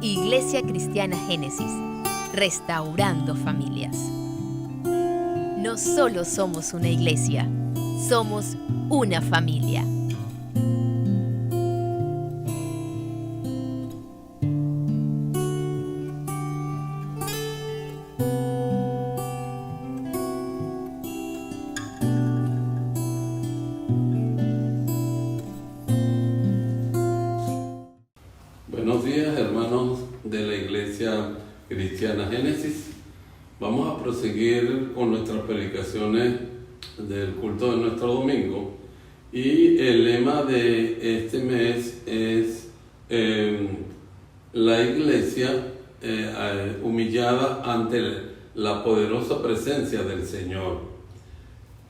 Iglesia Cristiana Génesis, restaurando familias. No solo somos una iglesia, somos una familia. Buenos días, hermanos de la Iglesia Cristiana Génesis. Vamos a proseguir con nuestras predicaciones del culto de nuestro domingo. Y el lema de este mes es la iglesia humillada ante la poderosa presencia del Señor.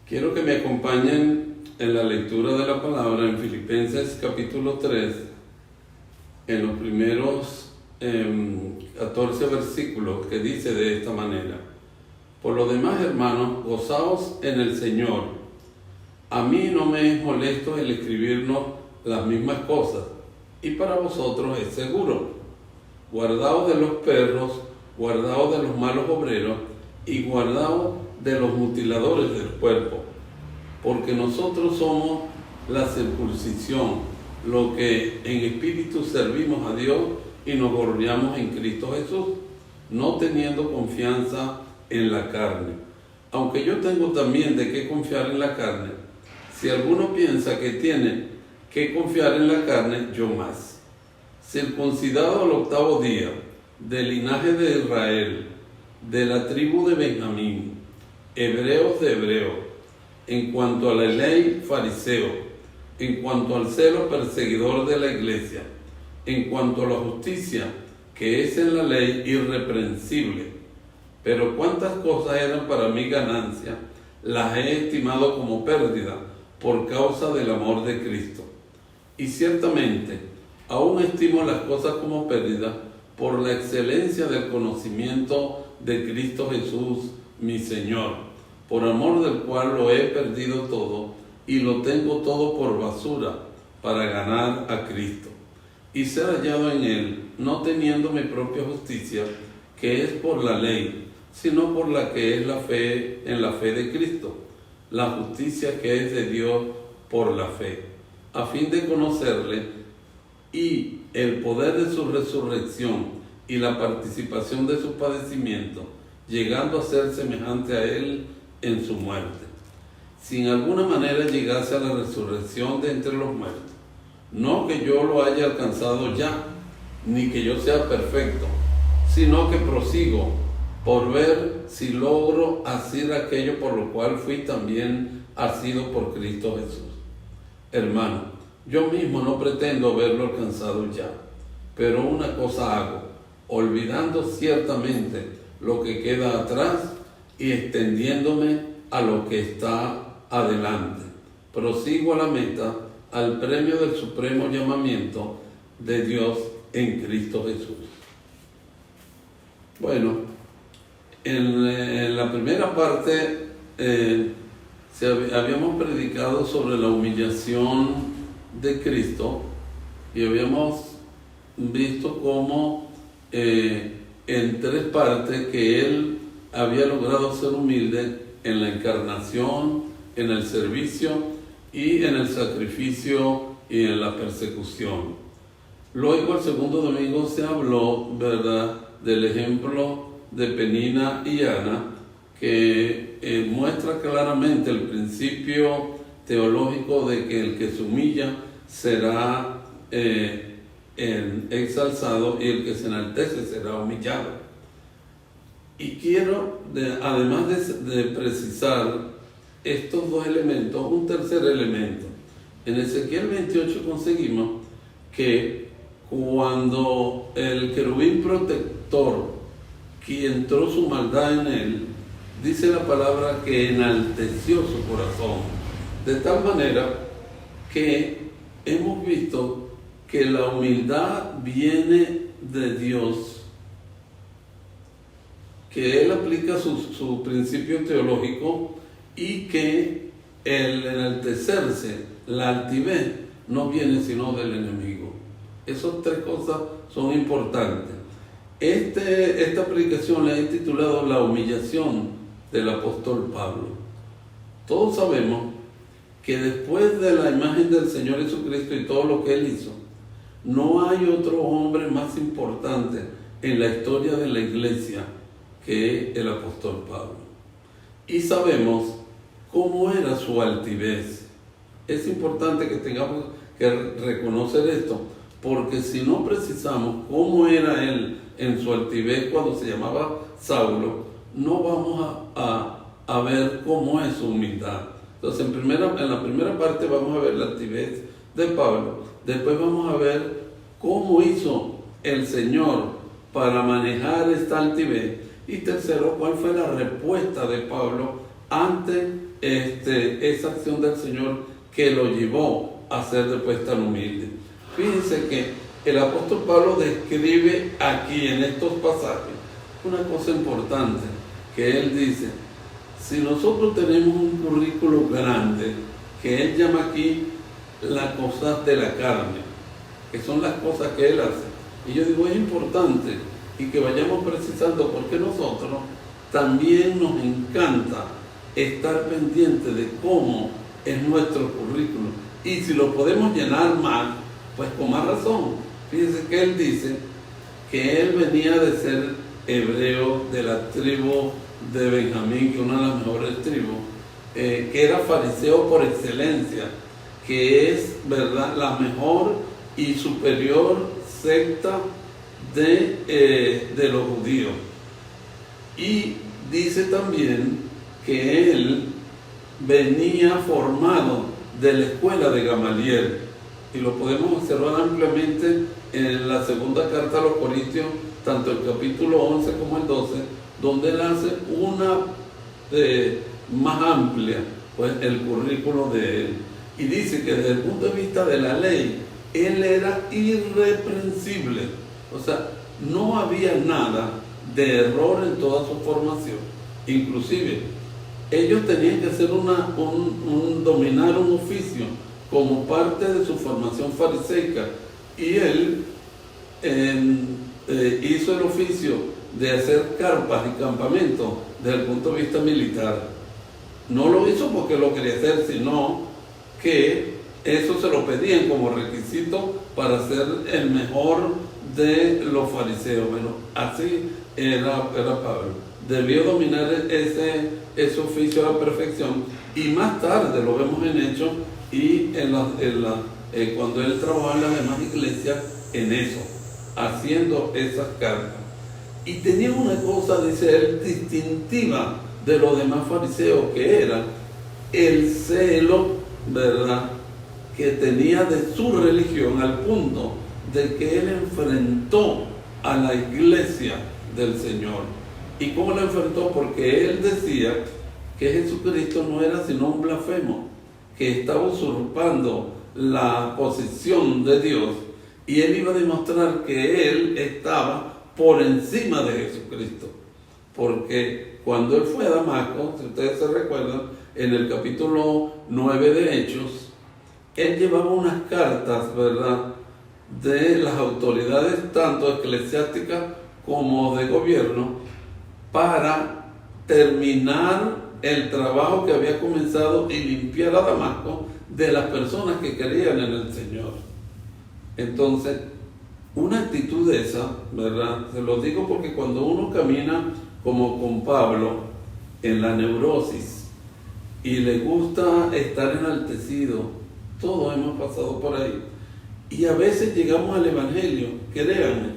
Quiero que me acompañen en la lectura de la palabra en Filipenses capítulo 3, en los primeros 14 versículos, que dice de esta manera: por lo demás, hermanos, gozaos en el Señor. A mí no me es molesto el escribirnos las mismas cosas, y para vosotros es seguro. Guardaos de los perros, guardaos de los malos obreros, y guardaos de los mutiladores del cuerpo, porque nosotros somos la circuncisión, lo que en espíritu servimos a Dios y nos gloriamos en Cristo Jesús, no teniendo confianza en la carne. Aunque yo tengo también de qué confiar en la carne, si alguno piensa que tiene que confiar en la carne, yo más. Circuncidado al 8º día, del linaje de Israel, de la tribu de Benjamín, hebreos de hebreos, en cuanto a la ley, fariseo, en cuanto al celo, perseguidor de la iglesia, en cuanto a la justicia que es en la ley, irreprensible. Pero cuántas cosas eran para mí ganancia, las he estimado como pérdida por causa del amor de Cristo. Y ciertamente, aún estimo las cosas como pérdida por la excelencia del conocimiento de Cristo Jesús, mi Señor, por amor del cual lo he perdido todo y lo tengo todo por basura para ganar a Cristo y ser hallado en Él, no teniendo mi propia justicia, que es por la ley, sino por la que es la fe en la fe de Cristo, la justicia que es de Dios por la fe, a fin de conocerle y el poder de su resurrección y la participación de su padecimiento, llegando a ser semejante a Él en su muerte, si en alguna manera llegase a la resurrección de entre los muertos. No que yo lo haya alcanzado ya, ni que yo sea perfecto, sino que prosigo por ver si logro hacer aquello por lo cual fui también asido por Cristo Jesús. Hermano, yo mismo no pretendo haberlo alcanzado ya, pero una cosa hago, olvidando ciertamente lo que queda atrás y extendiéndome a lo que está adelante. Prosigo a la meta, al premio del supremo llamamiento de Dios en Cristo Jesús. Bueno, en la primera parte habíamos predicado sobre la humillación de Cristo y habíamos visto cómo en 3 partes que Él había logrado ser humilde en la encarnación, en el servicio y en el sacrificio y en la persecución. Luego el segundo domingo se habló, ¿verdad?, del ejemplo de Penina y Ana, que muestra claramente el principio teológico de que el que se humilla será exalzado y el que se enaltece será humillado. Y quiero, además de precisar estos 2 elementos, un tercer elemento. En Ezequiel 28 conseguimos que cuando el querubín protector, quien entró su maldad en él, dice la palabra que enalteció su corazón, de tal manera que hemos visto que la humildad viene de Dios, que Él aplica su principio teológico y que el enaltecerse, la altivez, no viene sino del enemigo. Esas 3 cosas son importantes. Esta predicación la he titulado La humillación del apóstol Pablo. Todos sabemos que después de la imagen del Señor Jesucristo y todo lo que Él hizo, no hay otro hombre más importante en la historia de la iglesia que el apóstol Pablo. Y sabemos cómo era su altivez. Es importante que tengamos que reconocer esto, porque si no precisamos cómo era él en su altivez cuando se llamaba Saulo, no vamos a ver cómo es su humildad. Entonces, en la primera parte vamos a ver la altivez de Pablo, después vamos a ver cómo hizo el Señor para manejar esta altivez, y tercero, cuál fue la respuesta de Pablo ante esa acción del Señor que lo llevó a ser después tan humilde. Fíjense que el apóstol Pablo describe aquí en estos pasajes una cosa importante, que él dice: si nosotros tenemos un currículo grande, que él llama aquí las cosas de la carne, que son las cosas que él hace, y yo digo, es importante y que vayamos precisando, porque nosotros también nos encanta estar pendientes de cómo es nuestro currículo, y si lo podemos llenar más, pues con más razón. Fíjense que él dice que él venía de ser hebreo de la tribu de Benjamín, que es una de las mejores tribus, que era fariseo por excelencia, que es, ¿verdad?, la mejor y superior secta de los judíos. Y dice también que él venía formado de la escuela de Gamaliel, y lo podemos observar ampliamente en la segunda carta a los Corintios, tanto el capítulo 11 como el 12, donde él hace una más amplia, pues, el currículo de él, y dice que desde el punto de vista de la ley, él era irreprensible. O sea, no había nada de error en toda su formación. Inclusive, ellos tenían que hacer dominar un oficio como parte de su formación fariseica, y él hizo el oficio de hacer carpas y campamentos desde el punto de vista militar. No lo hizo porque lo quería hacer, sino que eso se lo pedían como requisito para ser el mejor de los fariseos. Bueno, así era Pablo. Debió dominar ese oficio a la perfección, y más tarde lo vemos en Hechos y cuando él trabajaba en las demás iglesias en eso, haciendo esas cartas. Y tenía una cosa, dice él, distintiva de los demás fariseos, que era el celo, ¿verdad?, que tenía de su religión, al punto de que él enfrentó a la iglesia del Señor. ¿Y cómo la enfrentó? Porque él decía que Jesucristo no era sino un blasfemo, que estaba usurpando la posición de Dios, y él iba a demostrar que él estaba por encima de Jesucristo. Porque cuando él fue a Damasco, si ustedes se recuerdan, en el capítulo 9 de Hechos, él llevaba unas cartas, ¿verdad?, de las autoridades tanto eclesiásticas como de gobierno, para terminar el trabajo que había comenzado y limpiar a Damasco de las personas que creían en el Señor. Entonces, una actitud de esa, ¿verdad?, se lo digo porque cuando uno camina como con Pablo en la neurosis y le gusta estar enaltecido, todos hemos pasado por ahí, y a veces llegamos al Evangelio, créanme,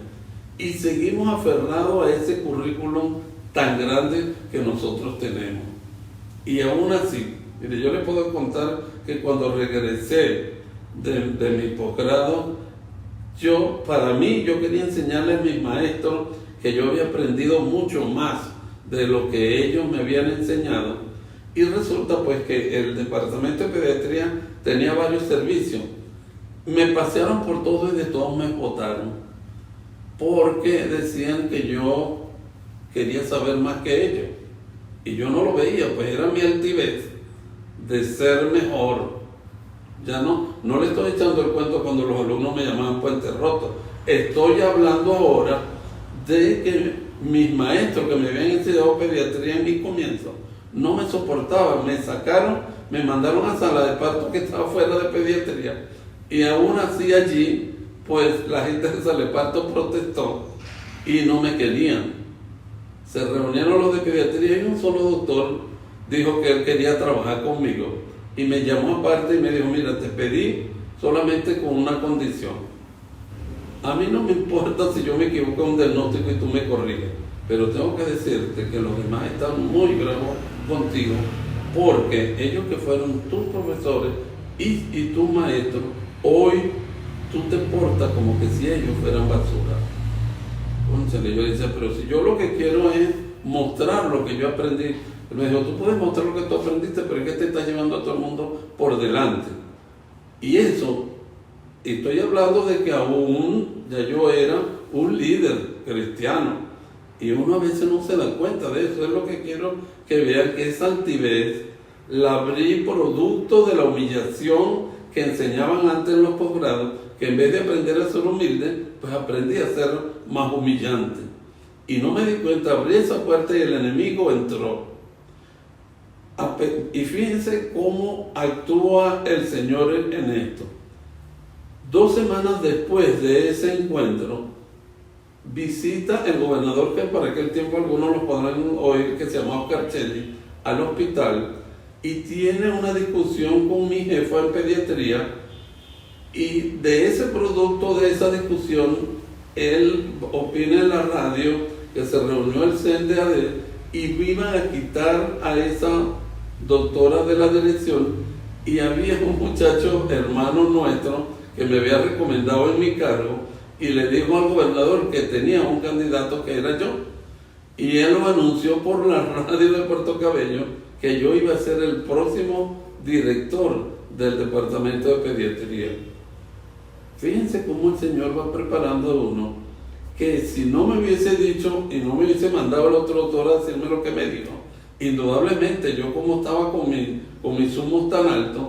y seguimos aferrados a ese currículum tan grande que nosotros tenemos. Y aún así, mire, yo le puedo contar que cuando regresé de mi posgrado, yo quería enseñarle a mis maestros que yo había aprendido mucho más de lo que ellos me habían enseñado, y resulta pues que el departamento de pediatría tenía varios servicios. Me pasearon por todo y de todos me botaron, porque decían que yo quería saber más que ellos, y yo no lo veía, pues era mi altivez de ser mejor. Ya no le estoy echando el cuento cuando los alumnos me llamaban puente roto, Estoy hablando ahora de que mis maestros que me habían enseñado pediatría en mis comienzos no me soportaban, me sacaron, me mandaron a sala de parto que estaba fuera de pediatría, y aún así allí pues la gente de sala de parto protestó y no me querían. Se reunieron los de pediatría y un solo doctor dijo que él quería trabajar conmigo y me llamó aparte y me dijo: mira, te pedí solamente con una condición. A mí no me importa si yo me equivoco en un diagnóstico y tú me corriges, pero tengo que decirte que los demás están muy bravos contigo, porque ellos que fueron tus profesores y tus maestros, hoy tú te portas como que si ellos fueran basura. Entonces yo decía: pero si yo lo que quiero es mostrar lo que yo aprendí. Él me dijo: tú puedes mostrar lo que tú aprendiste, pero es que te estás llevando a todo el mundo por delante. Y eso, estoy hablando de que aún ya yo era un líder cristiano, y uno a veces no se da cuenta de eso. Es lo que quiero que vean, que esa altivez la abrí producto de la humillación que enseñaban antes en los posgrados, que en vez de aprender a ser humilde, pues aprendí a ser más humillante. Y no me di cuenta, abrí esa puerta y el enemigo entró. Y fíjense cómo actúa el Señor en esto. 2 semanas después de ese encuentro, visita el gobernador, que para aquel tiempo algunos lo podrán oír, que se llama Oscar Chelly, al hospital, y tiene una discusión con mi jefa en pediatría, y de ese producto de esa discusión, él opina en la radio que se reunió el CNDAD y iban a quitar a esa doctora de la dirección, y había un muchacho, hermano nuestro, que me había recomendado en mi cargo, y le dijo al gobernador que tenía un candidato que era yo, y él lo anunció por la radio de Puerto Cabello que yo iba a ser el próximo director del departamento de pediatría. Fíjense cómo el Señor va preparando a uno, que si no me hubiese dicho y no me hubiese mandado al otro doctor a decirme lo que me dijo, indudablemente yo, como estaba con mis humos tan altos,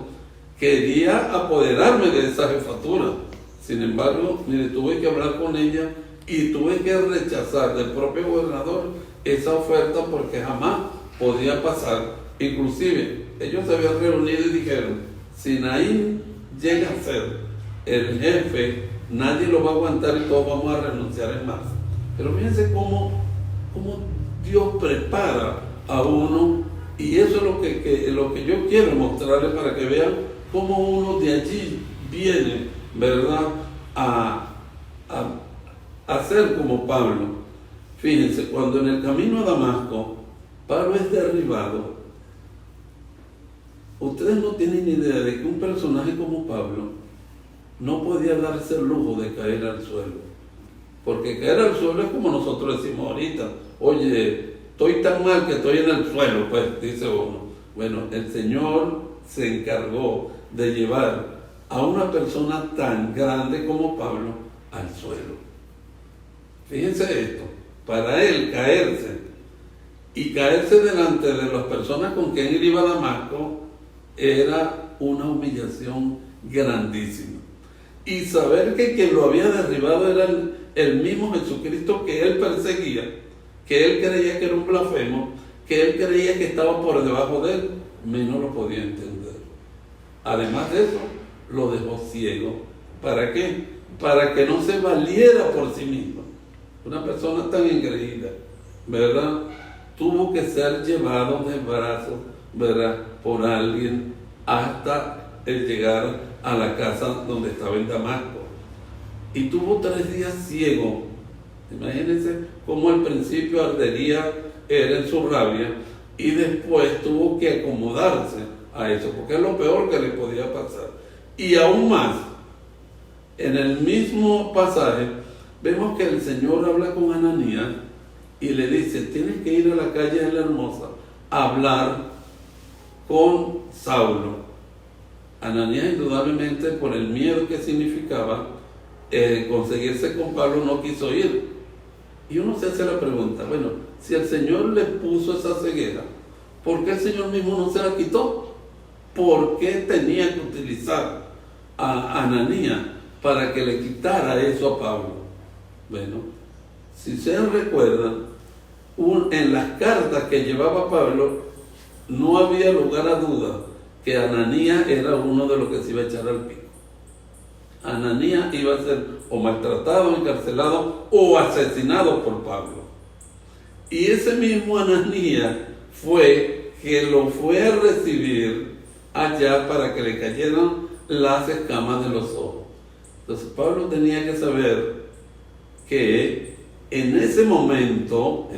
quería apoderarme de esa jefatura. Sin embargo, mire, tuve que hablar con ella y tuve que rechazar del propio gobernador esa oferta, porque jamás podía pasar. Inclusive, ellos se habían reunido y dijeron: si Naín llega a ser el jefe, nadie lo va a aguantar y todos vamos a renunciar en masa. Pero fíjense cómo Dios prepara a uno, y eso es lo que yo quiero mostrarles, para que vean cómo uno de allí viene, ¿verdad?, a ser como Pablo. Fíjense, cuando en el camino a Damasco Pablo es derribado, ustedes no tienen idea de que un personaje como Pablo no podía darse el lujo de caer al suelo, porque caer al suelo es como nosotros decimos ahorita: oye, estoy tan mal que estoy en el suelo, pues dice uno. Bueno, el Señor se encargó de llevar a una persona tan grande como Pablo al suelo. Fíjense esto: para él caerse, y caerse delante de las personas con quien él iba a Damasco, era una humillación grandísima. Y saber que quien lo había derribado era el mismo Jesucristo que él perseguía, que él creía que era un blasfemo, que él creía que estaba por debajo de él, menos lo podía entender. Además de eso, lo dejó ciego. ¿Para qué? Para que no se valiera por sí mismo. Una persona tan engreída, ¿verdad?, tuvo que ser llevado de brazos, ¿verdad?, por alguien hasta el llegar a la casa donde estaba en Damasco. Y tuvo 3 días ciego. Imagínense cómo al principio ardería él en su rabia, y después tuvo que acomodarse a eso, porque es lo peor que le podía pasar. Y aún más, en el mismo pasaje, vemos que el Señor habla con Ananías y le dice: tienes que ir a la calle de la Hermosa a hablar con Saulo. Ananías, indudablemente, por el miedo que significaba conseguirse con Pablo, no quiso ir. Y uno se hace la pregunta: bueno, si el Señor le puso esa ceguera, ¿por qué el Señor mismo no se la quitó? ¿Por qué tenía que utilizar a Ananías para que le quitara eso a Pablo? Bueno, si ustedes recuerdan, en las cartas que llevaba Pablo, no había lugar a duda que Ananías era uno de los que se iba a echar al pico. Ananías iba a ser o maltratado, encarcelado o asesinado por Pablo. Y ese mismo Ananías fue que lo fue a recibir allá para que le cayeran las escamas de los ojos. Entonces Pablo tenía que saber que en ese momento,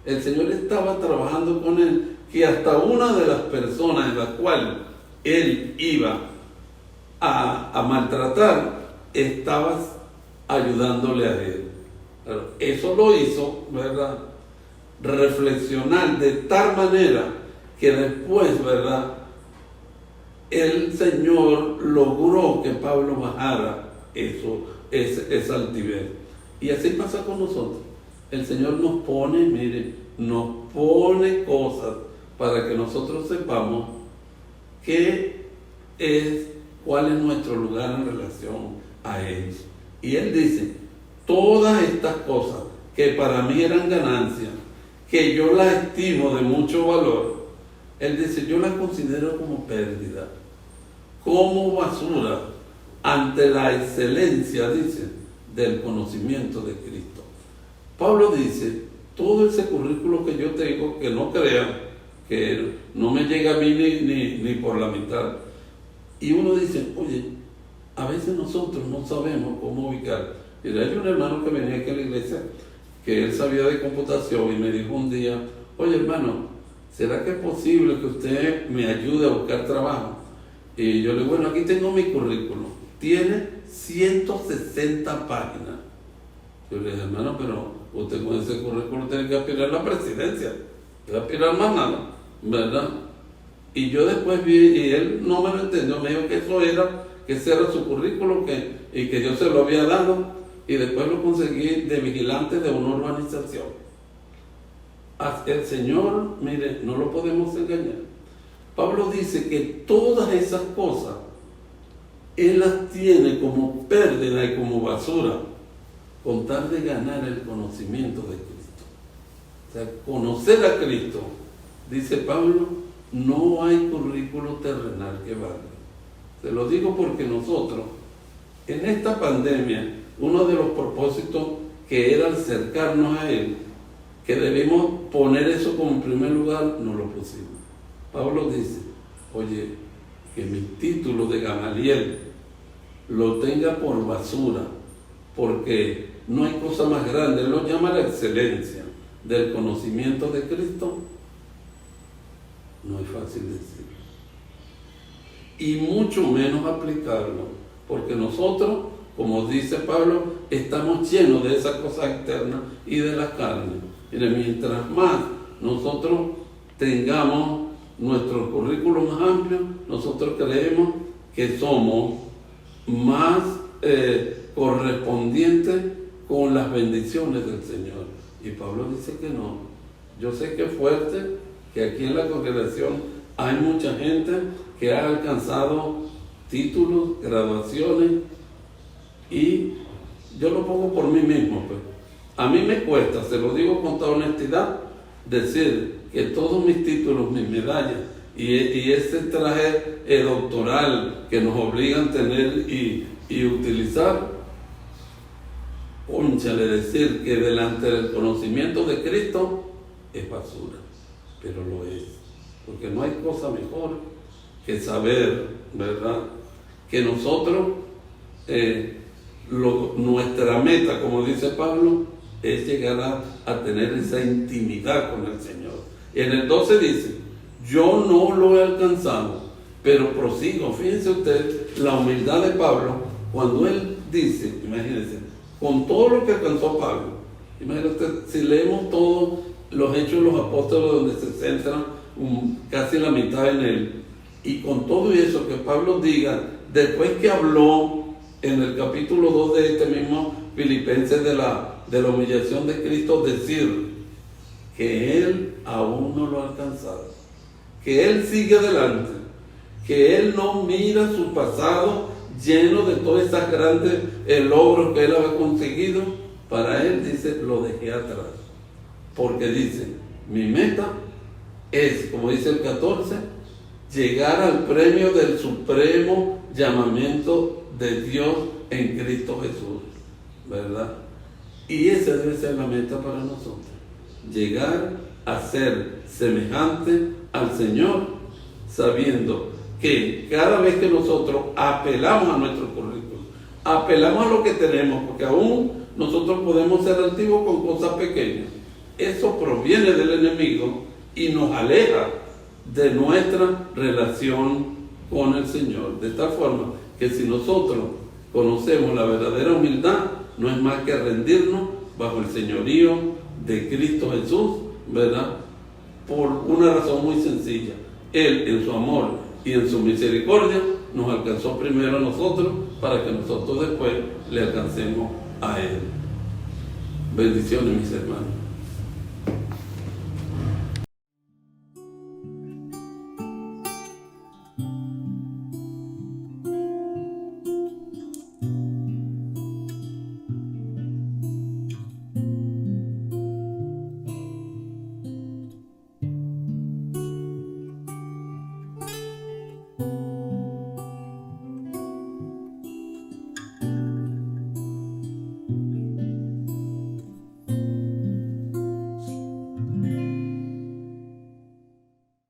el Señor estaba trabajando con él, que hasta una de las personas en la cual él iba a maltratar, estaba ayudándole a él. Eso lo hizo, ¿verdad?, reflexionar de tal manera que después, ¿verdad?, el Señor logró que Pablo bajara esa altivez. Y así pasa con nosotros. El Señor nos pone, mire, nos pone cosas para que nosotros sepamos cuál es nuestro lugar en relación a ellos. Y Él dice, todas estas cosas que para mí eran ganancias, que yo las estimo de mucho valor, Él dice, yo las considero como pérdida, como basura, ante la excelencia, dice, del conocimiento de Cristo. Pablo dice, todo ese currículo que yo tengo, que no crean, que no me llega a mí ni por la mitad. Y uno dice, oye, a veces nosotros no sabemos cómo ubicar. Mira, hay un hermano que venía aquí a la iglesia, que él sabía de computación y me dijo un día, oye hermano, ¿será que es posible que usted me ayude a buscar trabajo? Y yo le digo, bueno, aquí tengo mi currículum, tiene 160 páginas. Yo le dije, hermano, pero usted con ese currículum tiene que aspirar a la presidencia, no aspirar más nada, ¿verdad? Y yo después vi, y él no me lo entendió, me dijo que ese era su currículum, y que yo se lo había dado, y después lo conseguí de vigilante de una urbanización. El Señor, mire, no lo podemos engañar. Pablo dice que todas esas cosas Él las tiene como pérdida y como basura con tal de ganar el conocimiento de Cristo. O sea, conocer a Cristo, dice Pablo, no hay currículo terrenal que valga. Se lo digo porque nosotros, en esta pandemia, uno de los propósitos que era acercarnos a Él, que debimos poner eso como primer lugar, no lo pusimos. Pablo dice, oye, que mi título de Gamaliel lo tenga por basura, porque no hay cosa más grande. Él lo llama la excelencia del conocimiento de Cristo. No es fácil decirlo. Y mucho menos aplicarlo, porque nosotros, como dice Pablo, estamos llenos de esas cosas externas y de la carne. Mire, mientras más nosotros tengamos nuestro currículo más amplio, nosotros creemos que somos más correspondientes con las bendiciones del Señor. Y Pablo dice que no. Yo sé que es fuerte, que aquí en la congregación hay mucha gente que ha alcanzado títulos, graduaciones, y yo lo pongo por mí mismo, pues. A mí me cuesta, se lo digo con toda honestidad, decir que todos mis títulos, mis medallas y ese traje doctoral que nos obligan a tener y utilizar, cónchale, decir que delante del conocimiento de Cristo es basura, pero lo es, porque no hay cosa mejor que saber, ¿verdad?, que nosotros, nuestra meta, como dice Pablo, es llegar a tener esa intimidad con el Señor. Y en el 12 dice, yo no lo he alcanzado, pero prosigo. Fíjense usted la humildad de Pablo cuando él dice, imagínense, con todo lo que alcanzó Pablo, imagínense, si leemos todos los Hechos de los Apóstoles, donde se centra casi la mitad en él, y con todo eso que Pablo diga, después que habló en el capítulo 2 de este mismo Filipenses de la humillación de Cristo, decir que él aún no lo ha alcanzado, que él sigue adelante, que él no mira su pasado lleno de todas esas grandes logros que él había conseguido, para él, dice, lo dejé atrás. Porque dice, mi meta es, como dice el 14, llegar al premio del supremo llamamiento de Dios en Cristo Jesús, ¿verdad? Y esa debe ser la meta para nosotros, llegar a ser semejante al Señor, sabiendo que cada vez que nosotros apelamos a nuestro currículum, apelamos a lo que tenemos, porque aún nosotros podemos ser altivos con cosas pequeñas, eso proviene del enemigo y nos aleja de nuestra relación con el Señor, de tal forma que si nosotros conocemos la verdadera humildad, no es más que rendirnos bajo el señorío de Cristo Jesús, ¿verdad? Por una razón muy sencilla. Él, en su amor y en su misericordia, nos alcanzó primero a nosotros para que nosotros después le alcancemos a Él. Bendiciones, mis hermanos.